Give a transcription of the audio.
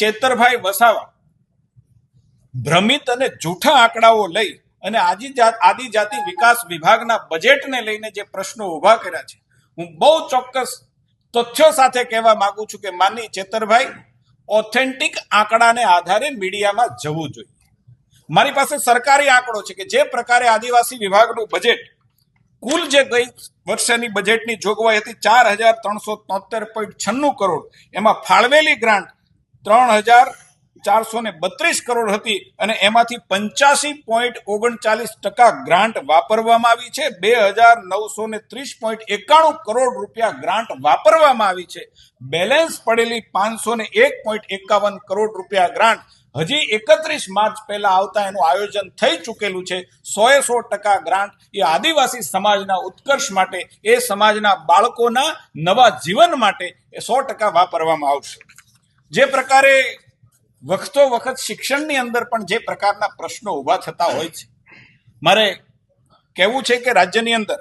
ચેતરભાઈ વસાવા ભ્રમિત અને જૂઠા આંકડાઓ લઈ અને આદિજાતિ વિકાસ વિભાગના બજેટને લઈને જે પ્રશ્નો ઉભા કર્યા છે, હું બહુ ચોક્કસ તથ્યો સાથે કહેવા માંગુ છું કે માનની ચેતરભાઈ ઓથેન્ટિક આંકડાને આધારે મીડિયામાં જવું જોઈએ. મારી પાસે સરકારી આંકડો છે કે જે પ્રકારે આદિવાસી વિભાગનું બજેટ કુલ જે ગઈ વર્ષની બજેટની જોગવાઈ હતી 4,373.96 કરોડ, એમાં ફાળવેલી ગ્રાન્ટ 3,432 કરોડ હતી અને એમાંથી 85.39% ગ્રાન્ટ વાપરવામાં આવી છે. 2,930.91 કરોડ રૂપિયા ગ્રાન્ટ વાપરવામાં આવી છે. બેલેન્સ પડેલી 501.51 કરોડ રૂપિયા ગ્રાન્ટ હજી 31 માર્ચ પહેલા આવતા એનું આયોજન થઈ ચૂકેલું છે. 100% ગ્રાન્ટ એ આદિવાસી સમાજના ઉત્કર્ષ માટે, એ સમાજના બાળકોના નવા જીવન માટે એ 100% વાપરવામાં આવશે. જે પ્રકારે વખતો વખત શિક્ષણની અંદર પણ જે પ્રકારના પ્રશ્નો ઉભા થતા હોય છે, મારે કહેવું છે કે રાજ્યની અંદર